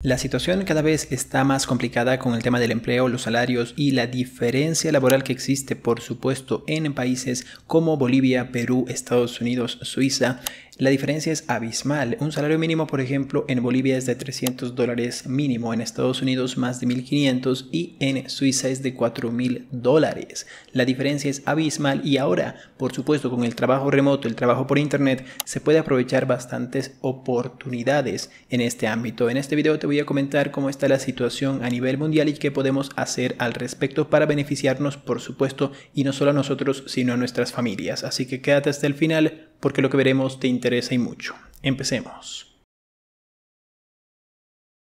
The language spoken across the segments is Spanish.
La situación cada vez está más complicada con el tema del empleo, los salarios y la diferencia laboral que existe, por supuesto, en países como Bolivia, Perú, Estados Unidos, Suiza. La diferencia es abismal. Un salario mínimo, por ejemplo, en Bolivia es de $300 mínimo, en Estados Unidos más de 1.500 y en Suiza es de $4.000. La diferencia es abismal y ahora, por supuesto, con el trabajo remoto, el trabajo por internet, se puede aprovechar bastantes oportunidades en este ámbito. En este video te voy a comentar cómo está la situación a nivel mundial y qué podemos hacer al respecto para beneficiarnos, por supuesto, y no solo a nosotros, sino a nuestras familias. Así que quédate hasta el final porque lo que veremos te interesa y mucho. Empecemos.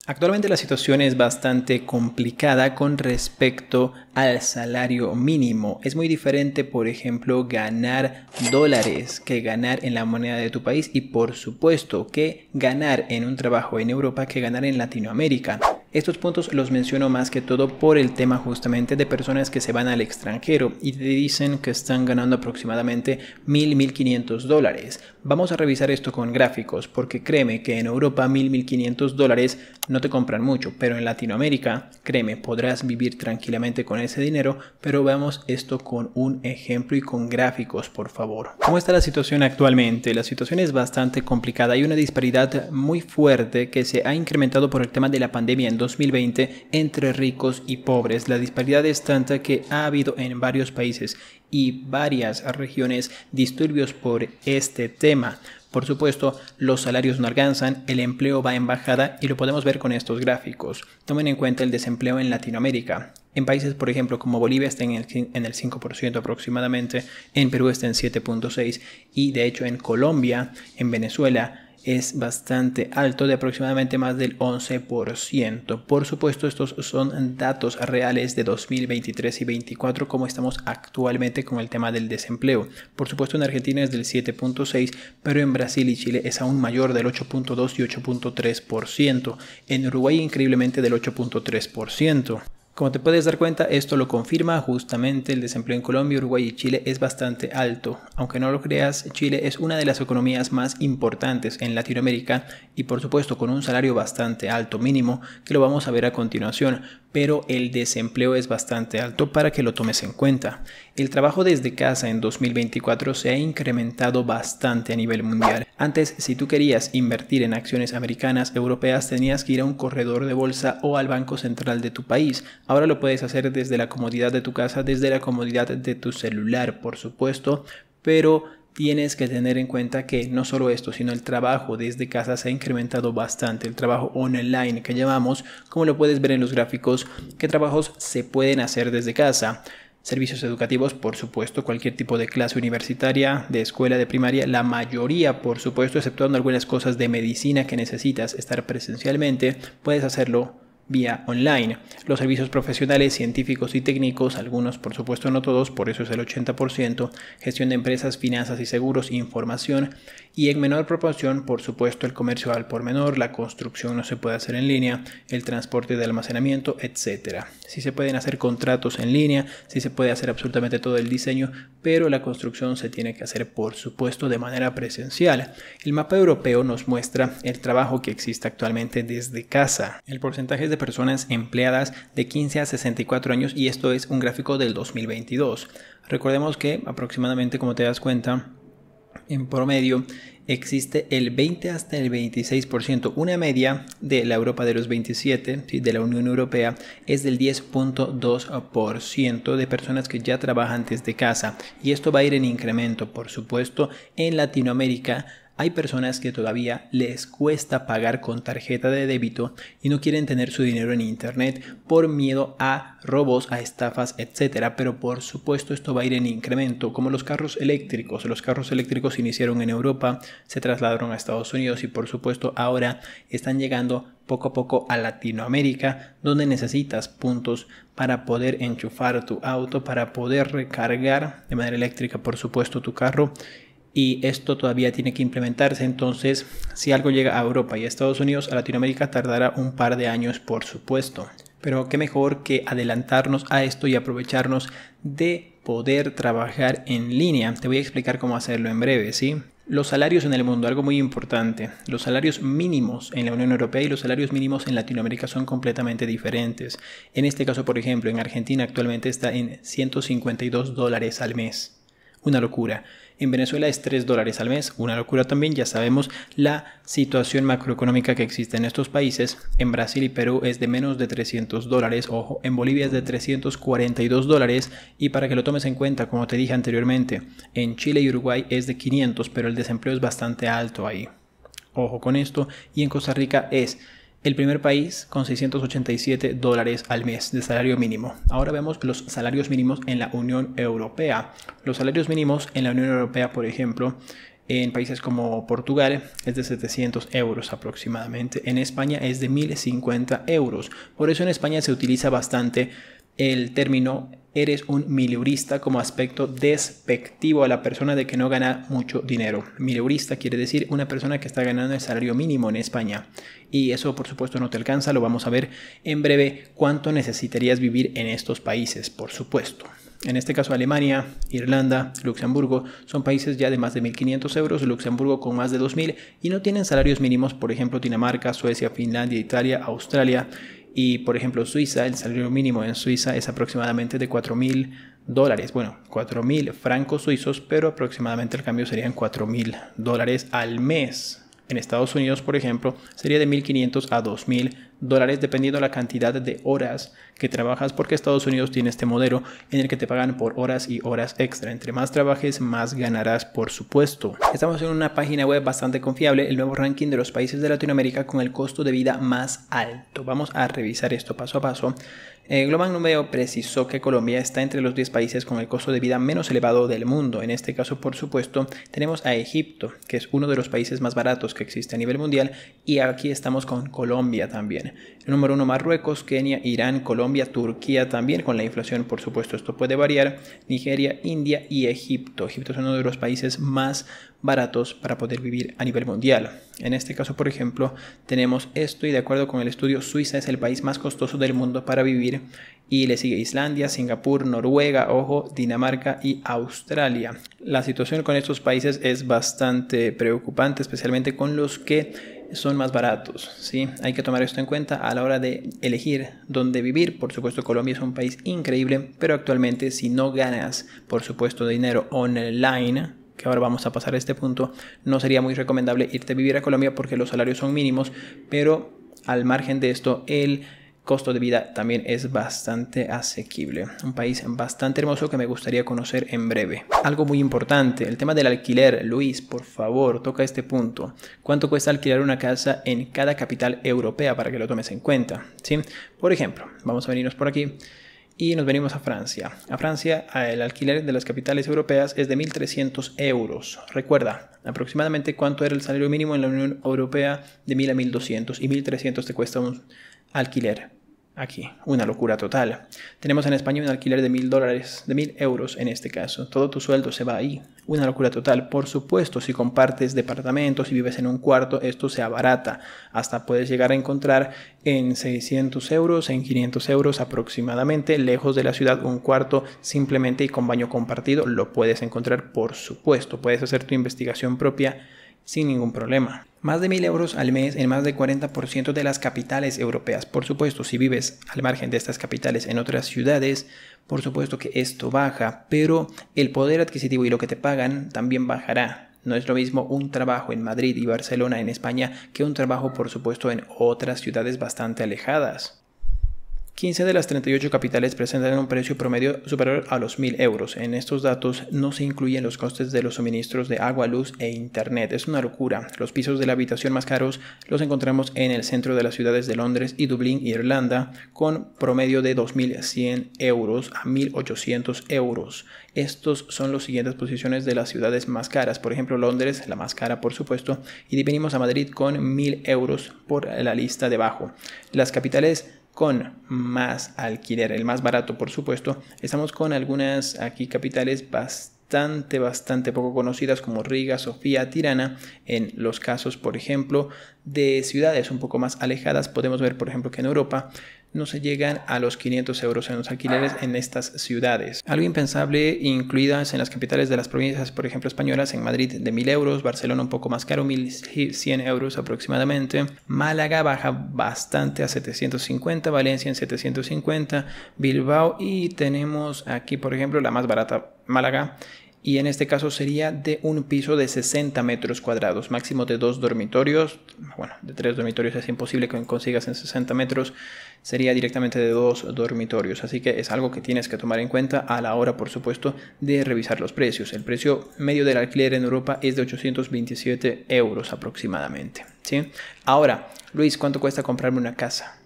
Actualmente la situación es bastante complicada con respecto al salario mínimo. Es muy diferente, por ejemplo, ganar dólares que ganar en la moneda de tu país y por supuesto que ganar en un trabajo en Europa que ganar en Latinoamérica. Estos puntos los menciono más que todo por el tema justamente de personas que se van al extranjero y te dicen que están ganando aproximadamente $1.500. Vamos a revisar esto con gráficos porque créeme que en Europa $1.500 no te compran mucho, pero en Latinoamérica, créeme, podrás vivir tranquilamente con ese dinero, pero veamos esto con un ejemplo y con gráficos, por favor. ¿Cómo está la situación actualmente? La situación es bastante complicada. Hay una disparidad muy fuerte que se ha incrementado por el tema de la pandemia en 2020 entre ricos y pobres. La disparidad es tanta que ha habido en varios países y varias regiones disturbios por este tema. Por supuesto, los salarios no alcanzan, el empleo va en bajada y lo podemos ver con estos gráficos. Tomen en cuenta el desempleo en Latinoamérica. En países, por ejemplo, como Bolivia está en el 5% aproximadamente, en Perú está en 7.6% y de hecho en Colombia, en Venezuela, es bastante alto, de aproximadamente más del 11%. Por supuesto, estos son datos reales de 2023 y 2024, como estamos actualmente con el tema del desempleo. Por supuesto, en Argentina es del 7.6%, pero en Brasil y Chile es aún mayor, del 8.2% y 8.3%. En Uruguay, increíblemente, del 8.3%. Como te puedes dar cuenta, esto lo confirma justamente el desempleo en Colombia, Uruguay y Chile es bastante alto. Aunque no lo creas, Chile es una de las economías más importantes en Latinoamérica y por supuesto con un salario bastante alto mínimo que lo vamos a ver a continuación, pero el desempleo es bastante alto para que lo tomes en cuenta. El trabajo desde casa en 2024 se ha incrementado bastante a nivel mundial. Antes, si tú querías invertir en acciones americanas, europeas, tenías que ir a un corredor de bolsa o al banco central de tu país. Ahora lo puedes hacer desde la comodidad de tu casa, desde la comodidad de tu celular, por supuesto, pero tienes que tener en cuenta que no solo esto, sino el trabajo desde casa se ha incrementado bastante. El trabajo online que llamamos, como lo puedes ver en los gráficos, qué trabajos se pueden hacer desde casa. Servicios educativos, por supuesto, cualquier tipo de clase universitaria, de escuela, de primaria, la mayoría, por supuesto, exceptuando algunas cosas de medicina que necesitas estar presencialmente, puedes hacerlo vía online. Los servicios profesionales, científicos y técnicos, algunos por supuesto no todos, por eso es el 80%, gestión de empresas, finanzas y seguros, información y en menor proporción por supuesto el comercio al por menor, la construcción no se puede hacer en línea, el transporte de almacenamiento, etc. Sí se pueden hacer contratos en línea, sí se puede hacer absolutamente todo el diseño, pero la construcción se tiene que hacer por supuesto de manera presencial. El mapa europeo nos muestra el trabajo que existe actualmente desde casa. El porcentaje de personas empleadas de 15 a 64 años y esto es un gráfico del 2022. Recordemos que aproximadamente, como te das cuenta, en promedio existe el 20 hasta el 26%. Una media de la Europa de los 27, ¿sí?, de la Unión Europea, es del 10.2% de personas que ya trabajan desde casa. Y esto va a ir en incremento, por supuesto. En Latinoamérica hay personas que todavía les cuesta pagar con tarjeta de débito y no quieren tener su dinero en internet por miedo a robos, a estafas, etc. Pero por supuesto esto va a ir en incremento, como los carros eléctricos. Los carros eléctricos iniciaron en Europa, se trasladaron a Estados Unidos y por supuesto ahora están llegando poco a poco a Latinoamérica, donde necesitas puntos para poder enchufar tu auto, para poder recargar de manera eléctrica, por supuesto, tu carro. Y esto todavía tiene que implementarse, entonces si algo llega a Europa y a Estados Unidos, a Latinoamérica tardará un par de años, por supuesto. Pero qué mejor que adelantarnos a esto y aprovecharnos de poder trabajar en línea. Te voy a explicar cómo hacerlo en breve, ¿sí? Los salarios en el mundo, algo muy importante. Los salarios mínimos en la Unión Europea y los salarios mínimos en Latinoamérica son completamente diferentes. En este caso, por ejemplo, en Argentina actualmente está en $152 al mes. Una locura. En Venezuela es $3 al mes, una locura también. Ya sabemos la situación macroeconómica que existe en estos países. En Brasil y Perú es de menos de $300, ojo, en Bolivia es de $342 y para que lo tomes en cuenta, como te dije anteriormente, en Chile y Uruguay es de 500, pero el desempleo es bastante alto ahí. Ojo con esto. Y en Costa Rica es el primer país con $687 al mes de salario mínimo. Ahora vemos los salarios mínimos en la Unión Europea. Los salarios mínimos en la Unión Europea, por ejemplo, en países como Portugal es de 700 euros aproximadamente. En España es de 1050 euros. Por eso en España se utiliza bastante el término eres un mileurista como aspecto despectivo a la persona de que no gana mucho dinero. Mileurista quiere decir una persona que está ganando el salario mínimo en España. Y eso por supuesto no te alcanza, lo vamos a ver en breve cuánto necesitarías vivir en estos países, por supuesto. En este caso Alemania, Irlanda, Luxemburgo son países ya de más de 1.500 euros, Luxemburgo con más de 2.000 y no tienen salarios mínimos, por ejemplo Dinamarca, Suecia, Finlandia, Italia, Australia. Y por ejemplo Suiza, el salario mínimo en Suiza es aproximadamente de $4.000, bueno, 4.000 francos suizos, pero aproximadamente el cambio serían $4.000 al mes. En Estados Unidos, por ejemplo, sería de 1.500 a $2.000, dependiendo de la cantidad de horas que trabajas, porque Estados Unidos tiene este modelo en el que te pagan por horas y horas extra. Entre más trabajes, más ganarás, por supuesto. Estamos en una página web bastante confiable, el nuevo ranking de los países de Latinoamérica con el costo de vida más alto. Vamos a revisar esto paso a paso. Global Numeo precisó que Colombia está entre los 10 países con el costo de vida menos elevado del mundo. En este caso, por supuesto, tenemos a Egipto, que es uno de los países más baratos que existe a nivel mundial, y aquí estamos con Colombia también. El número 1 Marruecos, Kenia, Irán, Colombia, Turquía también, con la inflación, por supuesto, esto puede variar, Nigeria, India y Egipto. Egipto es uno de los países más baratos para poder vivir a nivel mundial. En este caso, por ejemplo, tenemos esto y de acuerdo con el estudio, Suiza es el país más costoso del mundo para vivir y le sigue Islandia, Singapur, Noruega, ojo, Dinamarca y Australia. La situación con estos países es bastante preocupante, especialmente con los que son más baratos, ¿sí? Hay que tomar esto en cuenta a la hora de elegir dónde vivir. Por supuesto, Colombia es un país increíble, pero actualmente si no ganas, por supuesto, dinero online, que ahora vamos a pasar a este punto, no sería muy recomendable irte a vivir a Colombia porque los salarios son mínimos, pero al margen de esto, el costo de vida también es bastante asequible. Un país bastante hermoso que me gustaría conocer en breve. Algo muy importante, el tema del alquiler. Luis, por favor, toca este punto. ¿Cuánto cuesta alquilar una casa en cada capital europea para que lo tomes en cuenta? ¿Sí? Por ejemplo, vamos a venirnos por aquí y nos venimos a Francia. A Francia, el alquiler de las capitales europeas es de 1.300 euros. Recuerda, aproximadamente cuánto era el salario mínimo en la Unión Europea, de 1.000 a 1.200, y 1.300 te cuesta un alquiler. Aquí, una locura total. Tenemos en España un alquiler de $1.000, de 1.000 euros en este caso. Todo tu sueldo se va ahí. Una locura total. Por supuesto, si compartes departamentos y vives en un cuarto, esto se abarata. Hasta puedes llegar a encontrar en 600 euros, en 500 euros aproximadamente, lejos de la ciudad, un cuarto simplemente y con baño compartido. Lo puedes encontrar, por supuesto. Puedes hacer tu investigación propia sin ningún problema. Más de 1.000 euros al mes en más del 40% de las capitales europeas. Por supuesto, si vives al margen de estas capitales en otras ciudades, por supuesto que esto baja, pero el poder adquisitivo y lo que te pagan también bajará. No es lo mismo un trabajo en Madrid y Barcelona en España que un trabajo, por supuesto, en otras ciudades bastante alejadas. 15 de las 38 capitales presentan un precio promedio superior a los 1.000 euros. En estos datos no se incluyen los costes de los suministros de agua, luz e internet. Es una locura. Los pisos de la habitación más caros los encontramos en el centro de las ciudades de Londres y Dublín, Irlanda, con promedio de 2.100 euros a 1.800 euros. Estos son las siguientes posiciones de las ciudades más caras. Por ejemplo, Londres, la más cara por supuesto, y venimos a Madrid con 1.000 euros por la lista de abajo. Las capitales con más alquiler, el más barato por supuesto, estamos con algunas aquí capitales bastante bastante poco conocidas como Riga, Sofía, Tirana. En los casos, por ejemplo, de ciudades un poco más alejadas, podemos ver, por ejemplo, que en Europa no se llegan a los 500 euros en los alquileres en estas ciudades. Algo impensable incluidas en las capitales de las provincias, por ejemplo, españolas, en Madrid de 1000 euros, Barcelona un poco más caro, 1100 euros aproximadamente. Málaga baja bastante a 750, Valencia en 750, Bilbao, y tenemos aquí, por ejemplo, la más barata, Málaga, y en este caso sería de un piso de 60 metros cuadrados, máximo de 2 dormitorios. Bueno, de 3 dormitorios es imposible que consigas en 60 metros, sería directamente de 2 dormitorios, así que es algo que tienes que tomar en cuenta a la hora, por supuesto, de revisar los precios. El precio medio del alquiler en Europa es de 827 euros aproximadamente, ¿sí? Ahora, Luis, ¿cuánto cuesta comprarme una casa?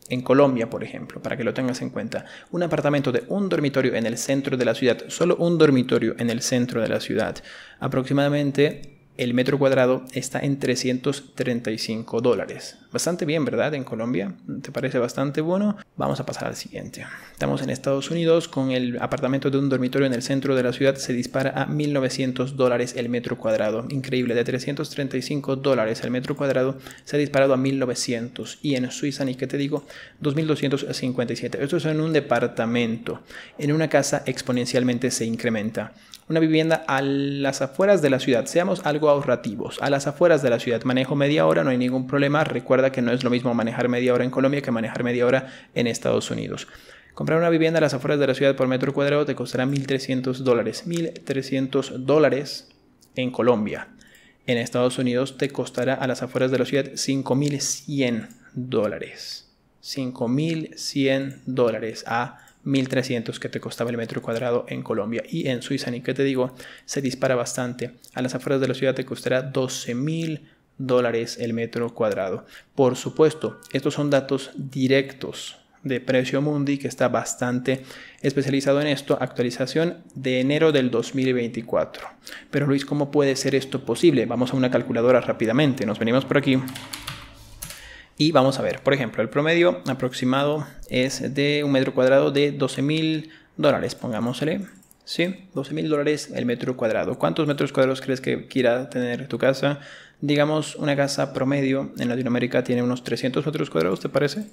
En Colombia, por ejemplo, para que lo tengas en cuenta, un apartamento de un dormitorio en el centro de la ciudad, solo un dormitorio en el centro de la ciudad, aproximadamente el metro cuadrado está en $335. Bastante bien, ¿verdad? En Colombia, ¿te parece bastante bueno? Vamos a pasar al siguiente. Estamos en Estados Unidos, con el apartamento de un dormitorio en el centro de la ciudad se dispara a $1.900 el metro cuadrado. Increíble, de $335 el metro cuadrado se ha disparado a 1.900. Y en Suiza, ni qué te digo, 2.257. Esto es en un departamento. En una casa exponencialmente se incrementa. Una vivienda a las afueras de la ciudad, seamos algo ahorrativos, a las afueras de la ciudad, manejo media hora, no hay ningún problema. Recuerda que no es lo mismo manejar media hora en Colombia que manejar media hora en Estados Unidos. Comprar una vivienda a las afueras de la ciudad por metro cuadrado te costará $1.300. $1.300 en Colombia. En Estados Unidos te costará a las afueras de la ciudad $5.100. $5.100 a 1.300 que te costaba el metro cuadrado en Colombia. Y en Suiza, ni que te digo, se dispara bastante. A las afueras de la ciudad te costará $12.000 el metro cuadrado. Por supuesto, estos son datos directos de Precio Mundi, que está bastante especializado en esto. Actualización de enero del 2024. Pero Luis, ¿cómo puede ser esto posible? Vamos a una calculadora rápidamente. Nos venimos por aquí. Y vamos a ver, por ejemplo, el promedio aproximado es de un metro cuadrado de $12.000, pongámosle, ¿sí? $12.000 el metro cuadrado. ¿Cuántos metros cuadrados crees que quiera tener tu casa? Digamos, una casa promedio en Latinoamérica tiene unos 300 metros cuadrados, ¿te parece?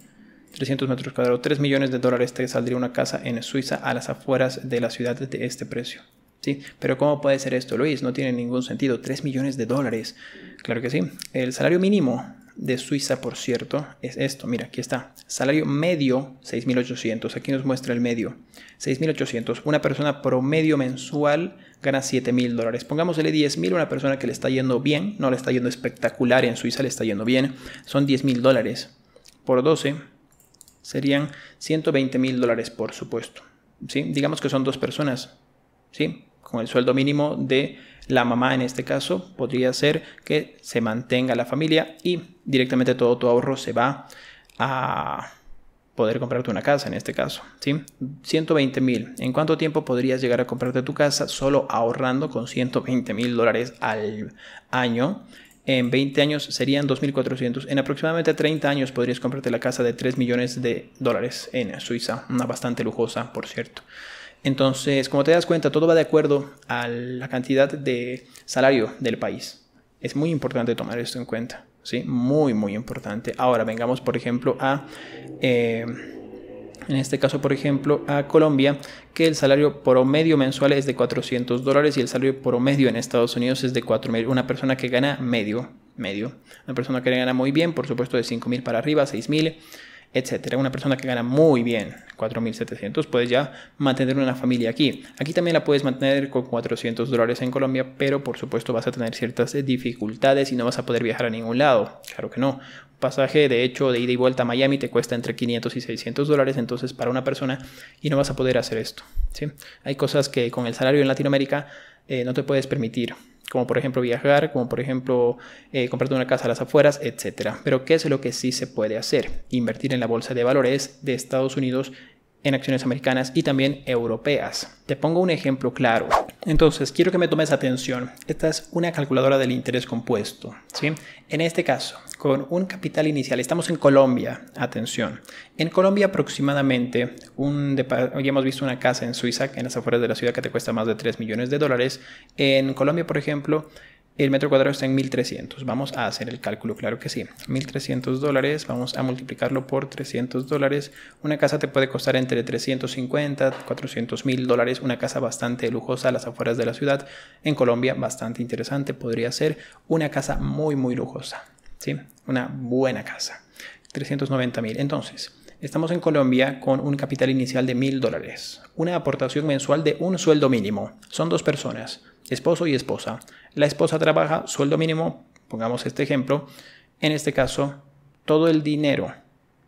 300 metros cuadrados, $3 millones te saldría una casa en Suiza a las afueras de la ciudad de este precio. Sí, pero ¿cómo puede ser esto, Luis? No tiene ningún sentido. $3 millones. Claro que sí. El salario mínimo de Suiza, por cierto, es esto. Mira, aquí está. Salario medio, 6.800. Aquí nos muestra el medio. 6.800. Una persona promedio mensual gana $7.000. Pongámosle 10.000 a una persona que le está yendo bien. No le está yendo espectacular. En Suiza le está yendo bien. Son $10.000. Por 12 serían $120.000, por supuesto. ¿Sí? Digamos que son 2 personas. ¿Sí? Con el sueldo mínimo de la mamá, en este caso, podría ser que se mantenga la familia y directamente todo tu ahorro se va a poder comprarte una casa, en este caso, ¿sí? 120.000. ¿En cuánto tiempo podrías llegar a comprarte tu casa solo ahorrando con $120.000 al año? En 20 años serían 2.400. En aproximadamente 30 años podrías comprarte la casa de $3 millones en Suiza. Una bastante lujosa, por cierto. Entonces, como te das cuenta, todo va de acuerdo a la cantidad de salario del país. Es muy importante tomar esto en cuenta, ¿sí? Muy, muy importante. Ahora, vengamos, por ejemplo, en este caso, por ejemplo, a Colombia, que el salario promedio mensual es de $400 y el salario promedio en Estados Unidos es de $4.000. Una persona que gana medio. Una persona que gana muy bien, por supuesto, de $5.000 para arriba, $6.000. Etcétera. Una persona que gana muy bien, 4.700, puedes ya mantener una familia aquí. Aquí también la puedes mantener con $400 en Colombia, pero por supuesto vas a tener ciertas dificultades y no vas a poder viajar a ningún lado. Claro que no. Un pasaje, de hecho, de ida y vuelta a Miami te cuesta entre $500 y $600, entonces para una persona, y no vas a poder hacer esto, ¿sí? Hay cosas que con el salario en Latinoamérica no te puedes permitir, como por ejemplo viajar, como por ejemplo comprarte una casa a las afueras, etc. Pero ¿qué es lo que sí se puede hacer? Invertir en la bolsa de valores de Estados Unidos, en acciones americanas y también europeas. Te pongo un ejemplo claro. Entonces, quiero que me tomes atención. Esta es una calculadora del interés compuesto, ¿sí? En este caso, con un capital inicial, estamos en Colombia, atención. En Colombia aproximadamente, hoy hemos visto una casa en Suiza, en las afueras de la ciudad, que te cuesta más de 3 millones de dólares. En Colombia, por ejemplo, el metro cuadrado está en 1.300. Vamos a hacer el cálculo, claro que sí. 1.300 dólares, vamos a multiplicarlo por 300 dólares. Una casa te puede costar entre 350, 400.000 dólares. Una casa bastante lujosa a las afueras de la ciudad. En Colombia, bastante interesante. Podría ser una casa muy, muy lujosa, ¿sí? Una buena casa. 390.000. Entonces, estamos en Colombia con un capital inicial de 1.000 dólares. Una aportación mensual de un sueldo mínimo. Son dos personas, esposo y esposa. La esposa trabaja, sueldo mínimo, pongamos este ejemplo. En este caso, todo el dinero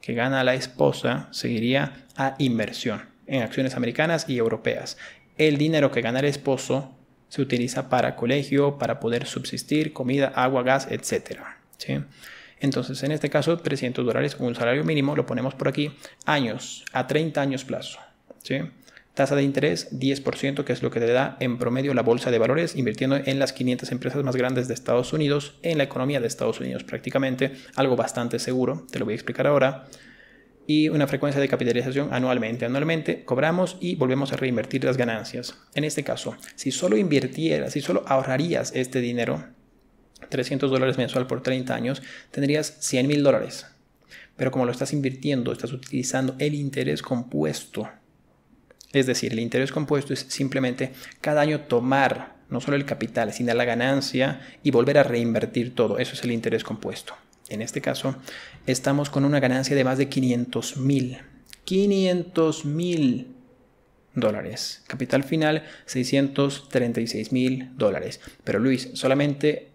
que gana la esposa seguiría a inversión en acciones americanas y europeas. El dinero que gana el esposo se utiliza para colegio, para poder subsistir, comida, agua, gas, etc. ¿Sí? Entonces, en este caso, 300 dólares, un salario mínimo, lo ponemos por aquí, años, a 30 años plazo. ¿Sí? Tasa de interés 10%, que es lo que te da en promedio la bolsa de valores, invirtiendo en las 500 empresas más grandes de Estados Unidos, en la economía de Estados Unidos prácticamente, algo bastante seguro, te lo voy a explicar ahora. Y una frecuencia de capitalización anualmente. Anualmente cobramos y volvemos a reinvertir las ganancias. En este caso, si solo ahorrarías este dinero, 300 dólares mensual por 30 años, tendrías 100.000 dólares. Pero como lo estás invirtiendo, estás utilizando el interés compuesto. Es decir, el interés compuesto es simplemente cada año tomar no solo el capital, sino la ganancia y volver a reinvertir todo. Eso es el interés compuesto. En este caso, estamos con una ganancia de más de 500.000 dólares. Capital final, 636.000 dólares. Pero Luis, solamente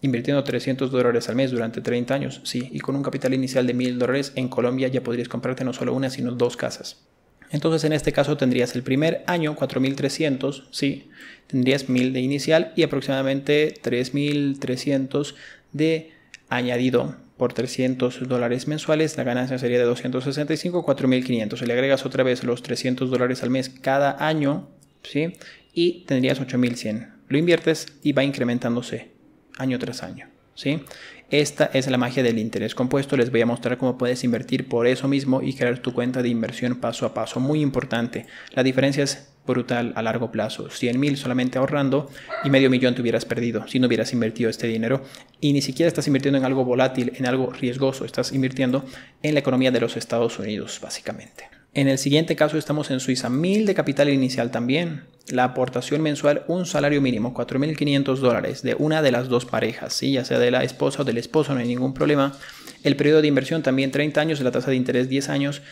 invirtiendo 300 dólares al mes durante 30 años, sí, y con un capital inicial de 1.000 dólares en Colombia ya podrías comprarte no solo una, sino dos casas. Entonces, en este caso tendrías el primer año 4.300, sí, tendrías 1.000 de inicial y aproximadamente 3.300 de añadido por 300 dólares mensuales. La ganancia sería de 265, 4.500. Si le agregas otra vez los 300 dólares al mes cada año, sí, y tendrías 8.100. Lo inviertes y va incrementándose año tras año, ¿sí? Esta es la magia del interés compuesto. Les voy a mostrar cómo puedes invertir por eso mismo y crear tu cuenta de inversión paso a paso. Muy importante. La diferencia es brutal a largo plazo. 100.000 solamente ahorrando y $500,000 te hubieras perdido si no hubieras invertido este dinero. Y ni siquiera estás invirtiendo en algo volátil, en algo riesgoso. Estás invirtiendo en la economía de los Estados Unidos, básicamente. En el siguiente caso estamos en Suiza. 1.000 de capital inicial también. La aportación mensual, un salario mínimo, 4.500 dólares de una de las dos parejas, ¿sí? Ya sea de la esposa o del esposo, no hay ningún problema. El periodo de inversión también 30 años, la tasa de interés 10 años.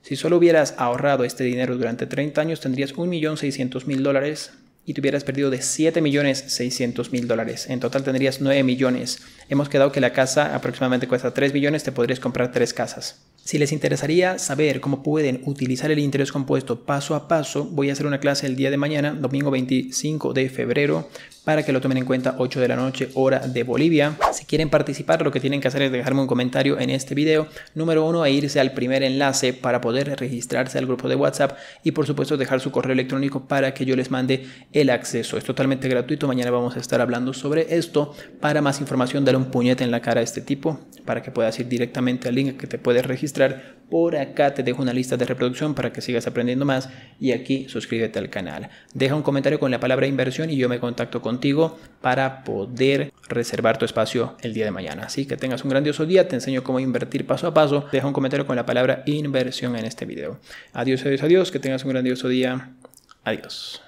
Si solo hubieras ahorrado este dinero durante 30 años, tendrías 1.600.000 dólares y te hubieras perdido de 7.600.000 dólares. En total tendrías 9 millones. Hemos quedado que la casa aproximadamente cuesta 3 millones, te podrías comprar 3 casas. Si les interesaría saber cómo pueden utilizar el interés compuesto paso a paso, voy a hacer una clase el día de mañana, domingo 25 de febrero, para que lo tomen en cuenta, 8 de la noche, hora de Bolivia. Si quieren participar, lo que tienen que hacer es dejarme un comentario en este video. Número 1, e irse al primer enlace para poder registrarse al grupo de WhatsApp y por supuesto dejar su correo electrónico para que yo les mande el acceso. Es totalmente gratuito. Mañana vamos a estar hablando sobre esto. Para más información, dale un puñete en la cara a este tipo para que puedas ir directamente al link que te puedes registrar. Por acá te dejo una lista de reproducción para que sigas aprendiendo más y aquí suscríbete al canal. Deja un comentario con la palabra inversión y yo me contacto contigo para poder reservar tu espacio el día de mañana. Así que tengas un grandioso día, te enseño cómo invertir paso a paso. Deja un comentario con la palabra inversión en este video. Adiós, adiós, adiós, que tengas un grandioso día. Adiós.